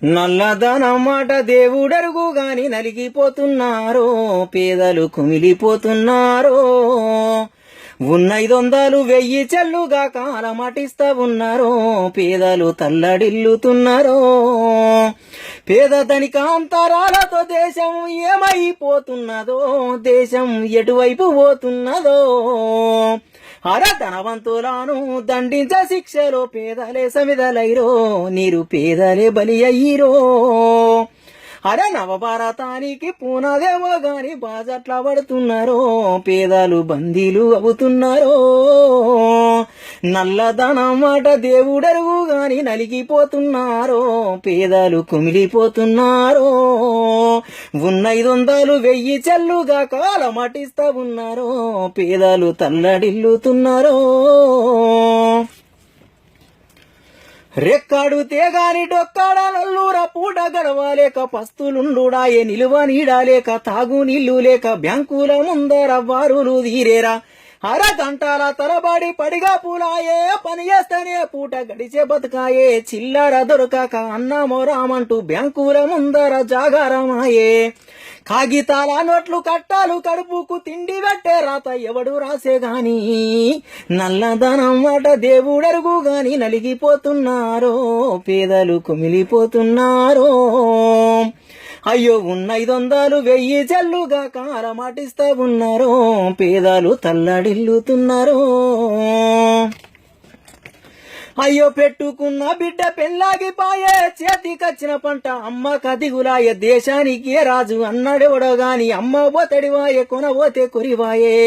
నల్లదనం మాట దేవుడరుగు గాని నలిగిపోతున్నారో, పేదలు కుమిలిపోతున్నారో. ఉన్న 500 1000 చెల్లుగా కాలమటిస్తా ఉన్నారో, పేదలు తల్లడిల్లుతున్నారో. పేద ధనిక అంతరాలతో దేశం ఏమైపోతున్నదో, దేశం ఎటువైపు పోతున్నదో. ధనవంతులను దండించ శిక్షలో పేదలే సమిదలైరో, నిరుపేదలే బలి అయ్యిరో. నవభారతానికి పూనాదేమో గాని బాజట్లా పడుతున్నారో, పేదలు బందీలు అవుతున్నారో. నల్లధనం మాట దేవుడరుగు గాని నలిగిపోతున్నారో, పేదలు కుమిలిపోతున్నారో. ఉన్న 500 1000 చెల్లుగా కాలమటిస్తా ఉన్నారో, పేదలు తల్లడిల్లుతున్నారో. రెక్కాడుతే గాని డొక్కాడలల్లూర పూట గడవలేక పస్తులుండుడాయే, నిలువ నీడాలేక తాగు నీళ్లు లేక బ్యాంకుల ముందర వారులు తీరేరా. గంటల తరబడి పడిగా పూలాయే, పని చేస్తేనే పూట గడిచే బతుకాయే. చిల్లర దొరకక అన్నమో రామంటూ బ్యాంకుల ముందర జాగారమాయే. కాగితాల నోట్లు కట్టాలు కడుపుకు తిండి పెట్టే రాత ఎవడు రాసే గాని, నల్లధనం మాట దేవుడరుగు గాని నలిగిపోతున్నారో, పేదలు కుమిలిపోతున్నారో. అయ్యో ఉన్న 500 1000 చెల్లుగా కాలమటిస్తా ఉన్నారో, పేదలు తల్లడిల్లుతున్నారో. అయ్యో పెట్టుకున్న బిడ్డ పెళ్ళాగిపాయే, చేతికొచ్చిన పంట అమ్మ కదిగులాయే. దేశానికి రాజు అన్నాడెవడో గాని అమ్మ పోతడివాయే, కొనబోతే కొరివాయే.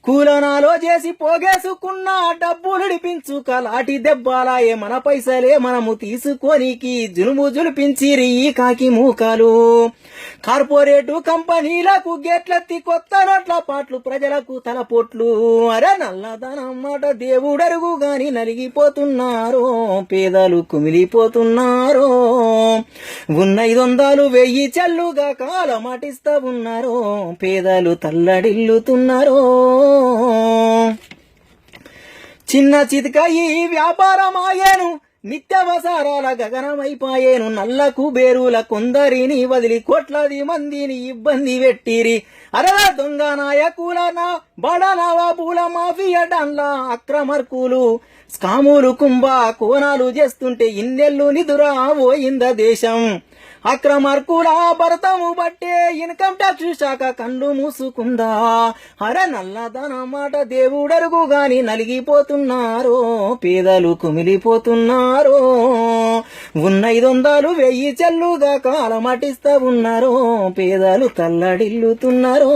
కూలనాలో చేసి పోగేసుకున్న డబ్బులుడిపించుక లాటి దెబ్బలాయే. మన పైసలే మనము తీసుకోనికి జులుము జులిపించిరి ఈ కాకి మూకాలు. కార్పొరేటు కంపెనీలకు గేట్లెత్తి కొత్త నోట్ల పాటలు, ప్రజలకు తలపోట్లు. నల్లధనం మాట దేవుడరుగు గాని నలిగిపోతున్నారో, పేదలు కుమిలిపోతున్నారో. ఉన్న 500 1000 చెల్లుగా కాలమటిస్తా ఉన్నారో, పేదలు తల్లడిల్లుతున్నారో. చిన్న చితక ఈ వ్యాపారమాయేను, నిత్యవసరాల గగనమైపాయేను. నల్లకు బేరుల కొందరిని వదిలి కోట్లాది మందిని ఇబ్బంది పెట్టిరి. దొంగ నాయకుల బడనవాబుల మాఫియా డాన్ల అక్రమర్కులు స్కాములు కుంభ కోణాలు చేస్తుంటే ఇన్నెల్లు నిదురా పోయింద దేశం. అక్రమర్కుల భరతము బట్టే ఇన్కమ్ ట్యాక్స్ శాఖ కళ్ళు మూసుకుందా. నల్లధనం మాట దేవుడరుగు గాని నలిగిపోతున్నారో, పేదలు కుమిలిపోతున్నారో. ఉన్న 500 1000 చెల్లుగా కాలమటిస్తా ఉన్నారో, పేదలు తల్లడిల్లుతున్నారో.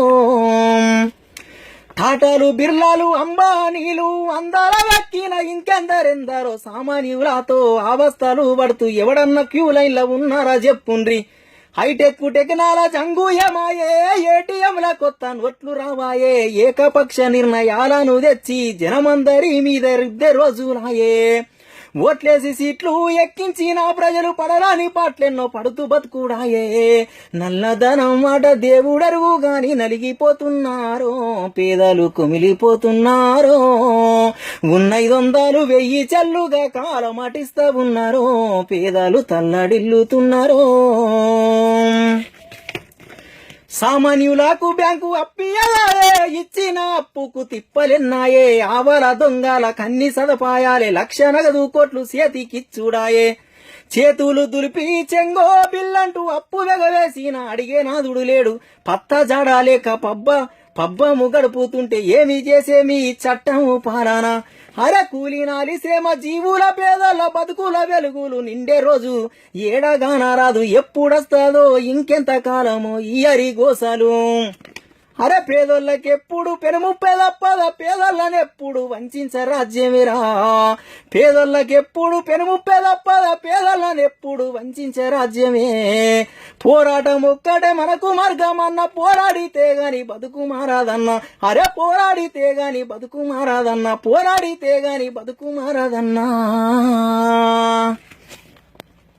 టాటాలు బిర్లాలు అంబానీలు అందాల వక్కిన ఇంకెందరెందరో సామాన్యులతో అవస్థలు పడుతూ ఎవడన్నా క్యూ లైన్లో ఉన్నారా చెప్పుండ్రి. హైటెక్ టెక్నాలజీ అంగుయమాయే, ఏటీఎంల కొత్త నోట్లు రావాయే. ఏకపక్ష నిర్ణయాలను తెచ్చి జనమందరి మీద రుద్దే రోజులాయే. ఓట్లేసి సీట్లు ఎక్కించిన ప్రజలు పడరాని పాటలెన్నో పడుతూ బతుకుడాయే. నల్లధనం మాట దేవుడరుగు గాని నలిగిపోతున్నారో, పేదలు కుమిలిపోతున్నారో. ఉన్న 500 1000 చెల్లుగా కాలమటిస్తా ఉన్నారో, పేదలు తల్లడిల్లుతున్నారో. సామాన్యులకు బ్యాంకు అప్పియాలే, ఇచ్చిన అప్పుకు తిప్పలెన్నాయే. ఆవల దొంగల కన్ని సదుపాయాలే, 1,00,000 నగదు కోట్లు చేతికిచ్చుడాయే. చేతులు దులిపి చెంగో బిల్లంటూ అప్పు వెగవేసిన అడిగే నాదుడు లేడు. పత్త జాడాలేక పబ్బము గడుపుతుంటే ఏమి చేసేమి చట్టము పాలన. కూలినాలి శ్రమ జీవుల పేదల బతుకుల వెలుగులు నిండే రోజు ఏడగాన రాదు. ఎప్పుడొస్తాదో ఇంకెంత కాలమో ఈ అరిగోసలు. పేదోళ్ళకెప్పుడు పెనుముప్పే తప్పద, పేదోళ్ళనెప్పుడు వంచ రాజ్యమేరా. పేదోళ్ళకెప్పుడు పెనుముప్పే తప్పద, పేదోళ్ళనెప్పుడు వంచ రాజ్యమే. పోరాటం ఒక్కటే మనకు మార్గం అన్న, పోరాడితే గాని బతుకు మారాదన్న. పోరాడితే గాని బతుకు మారాదన్న, పోరాడితే గాని బతుకు మారాదన్నా.